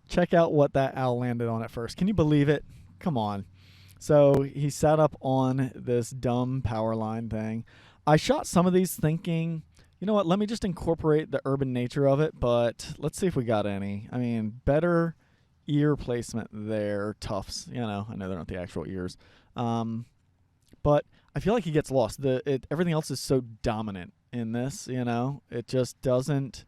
check out what that owl landed on at first. Can you believe it? Come on. So he sat up on this dumb power line thing. I shot some of these thinking, you know what, let me just incorporate the urban nature of it, but let's see if we got any. I mean, better ear placement there, tufts. You know, I know they're not the actual ears. But I feel like he gets lost. Everything else is so dominant in this, you know. It just doesn't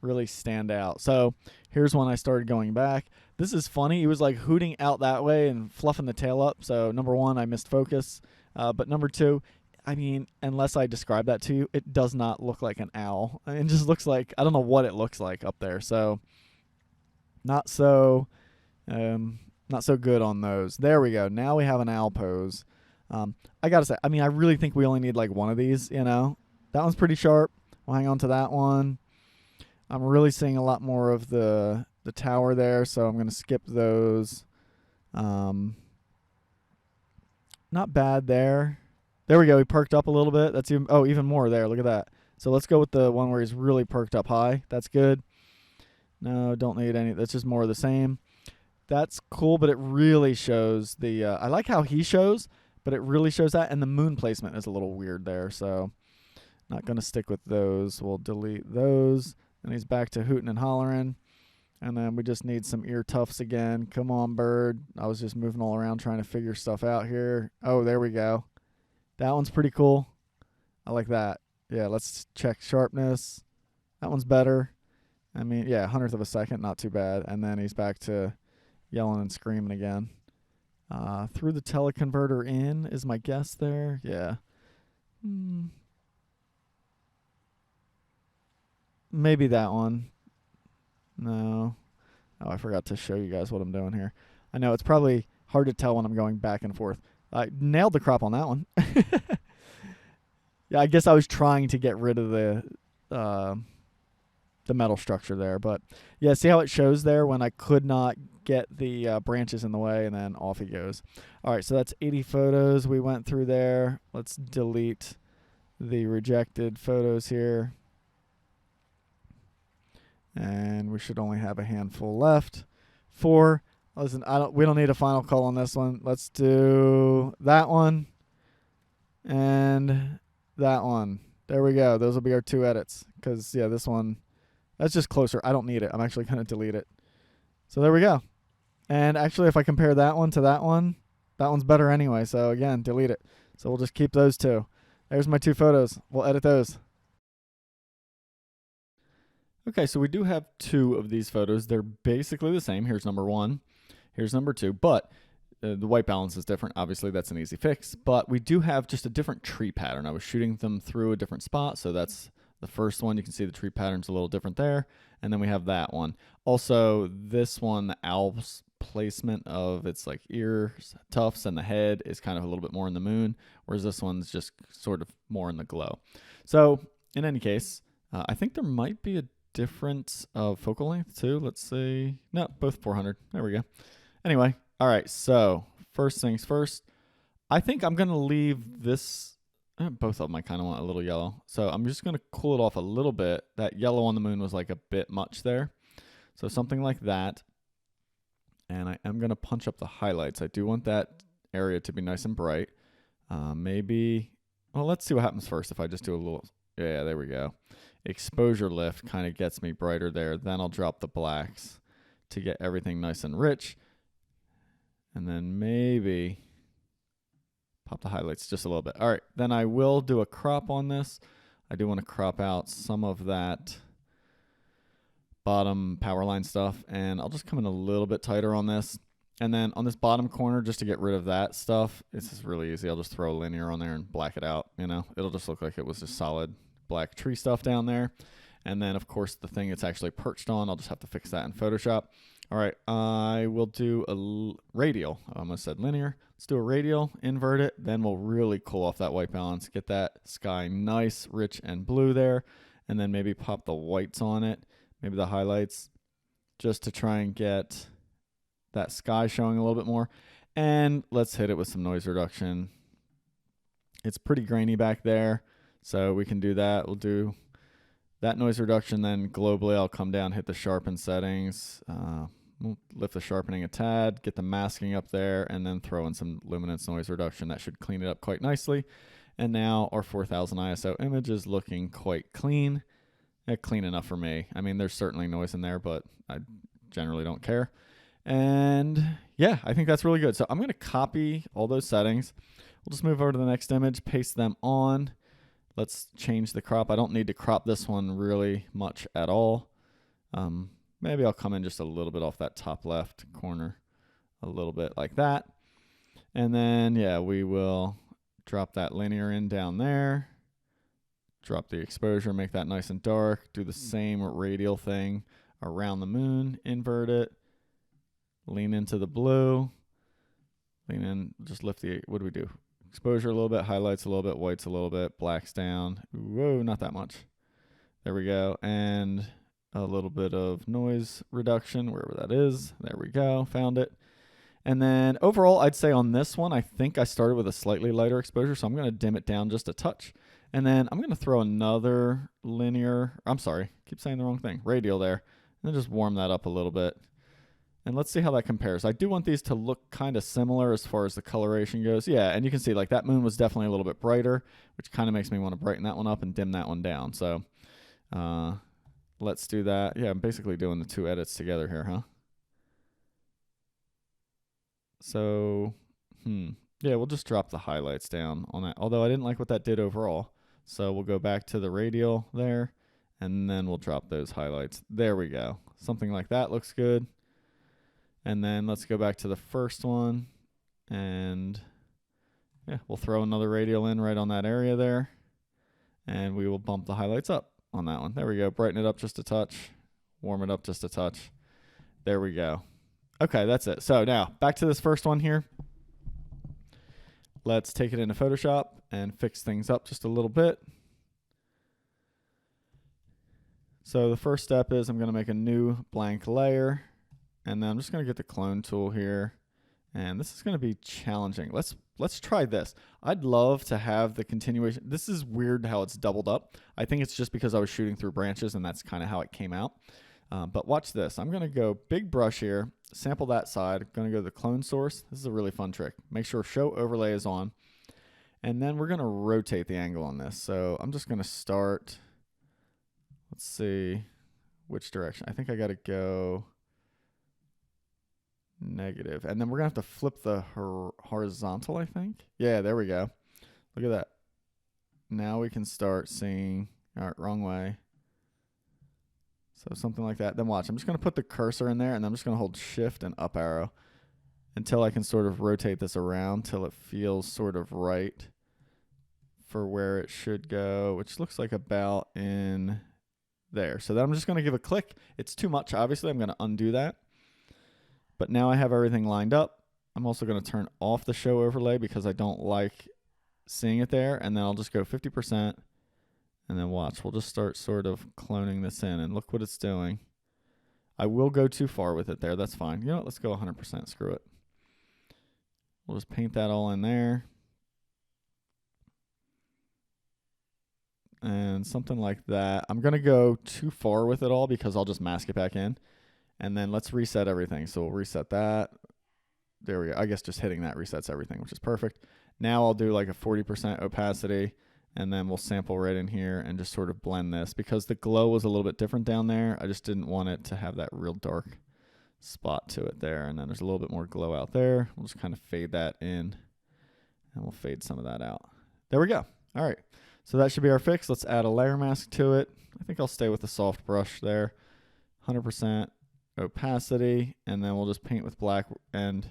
really stand out. So here's when I started going back. This is funny. He was like hooting out that way and fluffing the tail up. So number one, I missed focus. But number two, I mean, unless I describe that to you, it does not look like an owl. It just looks like, I don't know what it looks like up there. So not so good on those. There we go. Now we have an owl pose. I gotta say, I mean, I really think we only need like one of these, you know. That one's pretty sharp. We'll hang on to that one. I'm really seeing a lot more of the tower there, so I'm going to skip those. Not bad there. There we go. He perked up a little bit. That's even more there. Look at that. So let's go with the one where he's really perked up high. That's good. No, don't need any. That's just more of the same. That's cool, but it really shows the... I like how he shows, but it really shows that, and the moon placement is a little weird there, so not going to stick with those. We'll delete those. And he's back to hooting and hollering. And then we just need some ear tufts again. Come on, bird. I was just moving all around trying to figure stuff out here. Oh, there we go. That one's pretty cool. I like that. Yeah, let's check sharpness. That one's better. I mean, yeah, 100th of a second, not too bad. And then he's back to yelling and screaming again. Through the teleconverter in is my guess there. Yeah. Maybe that one. No. Oh, I forgot to show you guys what I'm doing here. I know it's probably hard to tell when I'm going back and forth. I nailed the crop on that one. Yeah, I guess I was trying to get rid of the metal structure there. But, yeah, see how it shows there when I could not get the branches in the way, and then off he goes. All right, so that's 80 photos we went through there. Let's delete the rejected photos here. And we should only have a handful left. 4. Listen, we don't need a final call on this one. Let's do that one and that one. There we go. Those will be our 2 edits. Because, yeah, this one, that's just closer. I don't need it. I'm actually going to delete it. So there we go. And actually, if I compare that one to that one's better anyway. So, again, delete it. So we'll just keep those 2. There's my 2 photos. We'll edit those. Okay, so we do have 2 of these photos. They're basically the same. Here's number 1. Here's number 2. But the white balance is different. Obviously, that's an easy fix. But we do have just a different tree pattern. I was shooting them through a different spot. So that's the first one. You can see the tree pattern's a little different there. And then we have that one. Also, this one, the owl's placement of its like ears, tufts, and the head is kind of a little bit more in the moon. Whereas this one's just sort of more in the glow. So in any case, I think there might be a difference of focal length too. Let's see. No, both 400. There we go. Anyway, all right. So first things first, I think I'm going to leave this. Both of them I kind of want a little yellow. So I'm just going to cool it off a little bit. That yellow on the moon was like a bit much there. So something like that. And I am going to punch up the highlights. I do want that area to be nice and bright. Maybe, well, let's see what happens first if I just do a little, yeah, there we go. Exposure lift kind of gets me brighter there. Then I'll drop the blacks to get everything nice and rich. And then maybe pop the highlights just a little bit. All right, then I will do a crop on this. I do want to crop out some of that bottom power line stuff, and I'll just come in a little bit tighter on this. And then on this bottom corner, just to get rid of that stuff, this is really easy. I'll just throw a linear on there and black it out. You know, it'll just look like it was just solid black tree stuff down there. And then, of course, the thing it's actually perched on, I'll just have to fix that in Photoshop. All right, I will do a radial. I almost said linear. Let's do a radial, invert it. Then we'll really cool off that white balance, get that sky nice, rich, and blue there. And then maybe pop the whites on it, maybe the highlights, just to try and get that sky showing a little bit more. And let's hit it with some noise reduction. It's pretty grainy back there, so we can do that. We'll do that noise reduction. Then globally, I'll come down, hit the sharpen settings. We'll lift the sharpening a tad, get the masking up there, and then throw in some luminance noise reduction. That should clean it up quite nicely. And now our 4000 ISO image is looking quite clean. Clean enough for me. I mean, there's certainly noise in there, but I generally don't care. And yeah, I think that's really good. So I'm going to copy all those settings. We'll just move over to the next image, paste them on. Let's change the crop. I don't need to crop this one really much at all. Maybe I'll come in just a little bit off that top left corner, a little bit like that. And then, yeah, we will drop that linear in down there. Drop the exposure, make that nice and dark. Do the same radial thing around the moon. Invert it. Lean into the blue. Lean in, just lift the, what do we do? Exposure a little bit, highlights a little bit, whites a little bit, blacks down. Whoa, not that much. There we go. And a little bit of noise reduction, wherever that is. There we go, found it. And then overall, I'd say on this one, I think I started with a slightly lighter exposure, so I'm going to dim it down just a touch. And then I'm going to throw another linear, I'm sorry, keep saying the wrong thing, radial there. And then just warm that up a little bit. And let's see how that compares. I do want these to look kind of similar as far as the coloration goes. Yeah, and you can see like that moon was definitely a little bit brighter, which kind of makes me want to brighten that one up and dim that one down. So let's do that. Yeah, I'm basically doing the two edits together here, huh? So, yeah, we'll just drop the highlights down on that. Although I didn't like what that did overall. So we'll go back to the radial there, and then we'll drop those highlights. There we go. Something like that looks good. And then let's go back to the first one, and yeah, we'll throw another radial in right on that area there, and we will bump the highlights up on that one. There we go. Brighten it up just a touch, warm it up just a touch. There we go. Okay, that's it. So now back to this first one here. Let's take it into Photoshop and fix things up just a little bit. So the first step is I'm going to make a new blank layer. And then I'm just going to get the clone tool here. And this is going to be challenging. Let's try this. I'd love to have the continuation. This is weird how it's doubled up. I think it's just because I was shooting through branches and that's kind of how it came out. But watch this. I'm going to go big brush here, sample that side. I'm going to go to the clone source. This is a really fun trick. Make sure show overlay is on. And then we're going to rotate the angle on this. So I'm just going to start. Let's see which direction. I think I got to go negative. And then we're going to have to flip the horizontal, I think. Yeah, there we go. Look at that. Now we can start seeing, all right, wrong way. So something like that. Then watch, I'm just going to put the cursor in there, and I'm just going to hold shift and up arrow until I can sort of rotate this around till it feels sort of right for where it should go, which looks like about in there. So then I'm just going to give a click. It's too much, obviously. I'm going to undo that. But now I have everything lined up. I'm also going to turn off the show overlay because I don't like seeing it there. And then I'll just go 50%. And then watch. We'll just start sort of cloning this in. And look what it's doing. I will go too far with it there. That's fine. You know what? Let's go 100%. Screw it. We'll just paint that all in there. And something like that. I'm going to go too far with it all because I'll just mask it back in. And then let's reset everything. So we'll reset that. There we go. I guess just hitting that resets everything, which is perfect. Now I'll do like a 40% opacity, and then we'll sample right in here and just sort of blend this. Because the glow was a little bit different down there, I just didn't want it to have that real dark spot to it there. And then there's a little bit more glow out there. We'll just kind of fade that in, and we'll fade some of that out. There we go. All right. So that should be our fix. Let's add a layer mask to it. I think I'll stay with the soft brush there. 100%. Opacity, and then we'll just paint with black. And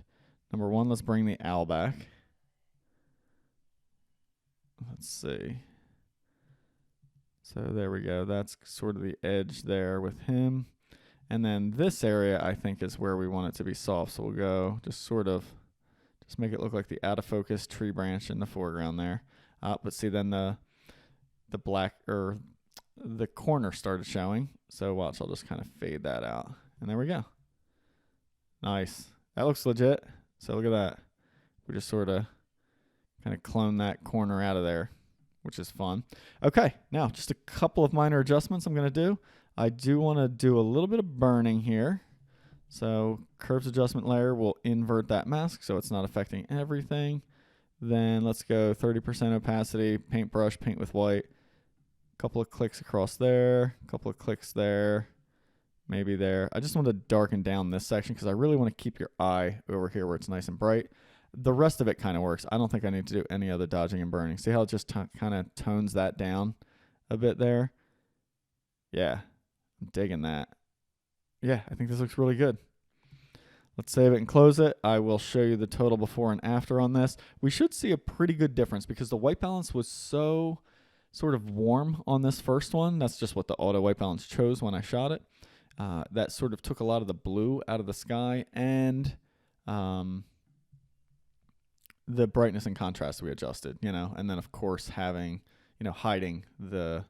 number one, let's bring the owl back. Let's see. So there we go. That's sort of the edge there with him. And then this area, I think, is where we want it to be soft. So we'll go just sort of, just make it look like the out of focus tree branch in the foreground there. But see, then the black, or the corner started showing. So watch, I'll just kind of fade that out. And there we go. Nice. That looks legit. So look at that. We just sort of kind of clone that corner out of there, which is fun. Okay, now just a couple of minor adjustments I'm going to do. I do want to do a little bit of burning here. So curves adjustment layer will invert that mask so it's not affecting everything. Then let's go 30% opacity, paintbrush, paint with white. Couple of clicks across there, couple of clicks there, maybe there. I just want to darken down this section because I really want to keep your eye over here where it's nice and bright. The rest of it kind of works. I don't think I need to do any other dodging and burning. See how it just kind of tones that down a bit there? Yeah, I'm digging that. Yeah, I think this looks really good. Let's save it and close it. I will show you the total before and after on this. We should see a pretty good difference because the white balance was so sort of warm on this first one. That's just what the auto white balance chose when I shot it. That sort of took a lot of the blue out of the sky, and the brightness and contrast we adjusted, and then of course having, hiding the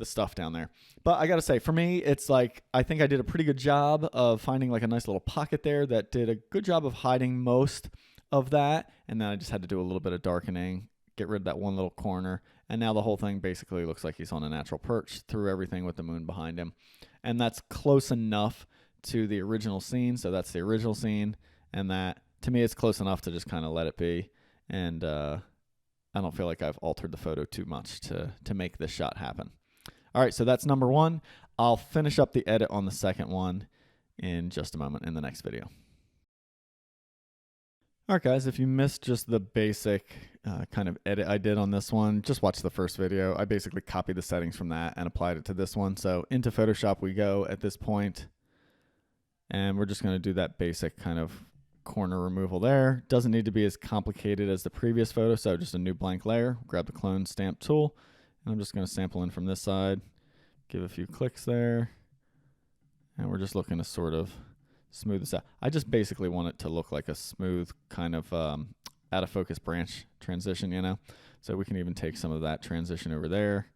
stuff down there. But I gotta say, for me, it's like I think I did a pretty good job of finding like a nice little pocket there that did a good job of hiding most of that, and then I just had to do a little bit of darkening, get rid of that one little corner, and now the whole thing basically looks like he's on a natural perch through everything with the moon behind him. And that's close enough to the original scene, so that's the original scene, and that, to me, it's close enough to just kind of let it be, and I don't feel like I've altered the photo too much to make this shot happen. All right, so that's number one. I'll finish up the edit on the second one in just a moment in the next video. All right, guys, if you missed just the basic kind of edit I did on this one, just watch the first video. I basically copied the settings from that and applied it to this one. So into Photoshop we go at this point, and we're just going to do that basic kind of corner removal there. Doesn't need to be as complicated as the previous photo, so just a new blank layer. Grab the clone stamp tool, and I'm just going to sample in from this side, give a few clicks there, and we're just looking to sort of smooth this out. I just basically want it to look like a smooth kind of out of focus branch transition, So we can even take some of that transition over there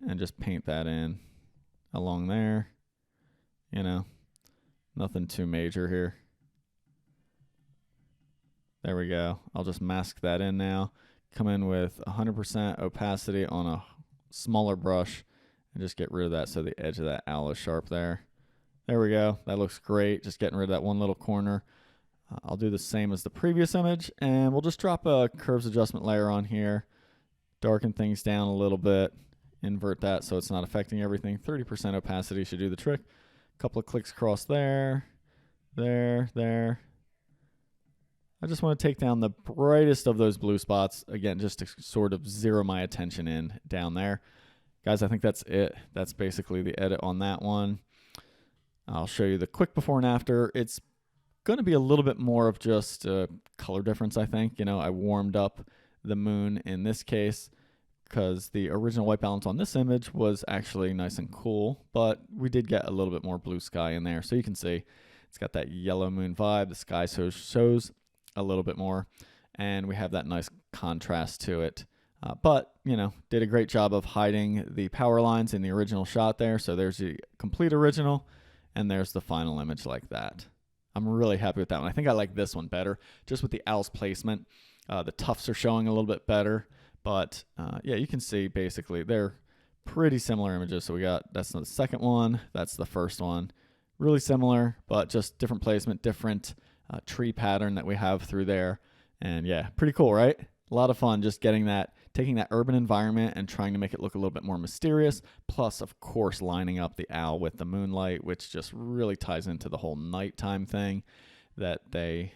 and just paint that in along there, Nothing too major here. There we go. I'll just mask that in now. Come in with 100% opacity on a smaller brush and just get rid of that so the edge of that owl is sharp there. There we go. That looks great. Just getting rid of that one little corner. I'll do the same as the previous image, and we'll just drop a curves adjustment layer on here, darken things down a little bit, invert that so it's not affecting everything. 30% opacity should do the trick. A couple of clicks across there, there. I just want to take down the brightest of those blue spots, again, just to sort of zero my attention in down there. Guys, I think that's it. That's basically the edit on that one. I'll show you the quick before and after. It's going to be a little bit more of just a color difference, I think. I warmed up the moon in this case because the original white balance on this image was actually nice and cool, but we did get a little bit more blue sky in there. So you can see it's got that yellow moon vibe. The sky shows a little bit more, and we have that nice contrast to it. But, did a great job of hiding the power lines in the original shot there. So there's the complete original, and there's the final image like that. I'm really happy with that one. I think I like this one better, just with the owl's placement. The tufts are showing a little bit better, but yeah, you can see basically they're pretty similar images. So that's the second one, that's the first one. Really similar, but just different placement, different tree pattern that we have through there. And yeah, pretty cool, right? A lot of fun just taking that urban environment and trying to make it look a little bit more mysterious. Plus, of course, lining up the owl with the moonlight, which just really ties into the whole nighttime thing that they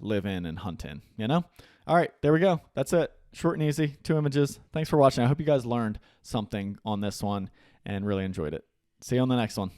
live in and hunt in, All right, there we go. That's it. Short and easy, 2 images. Thanks for watching. I hope you guys learned something on this one and really enjoyed it. See you on the next one.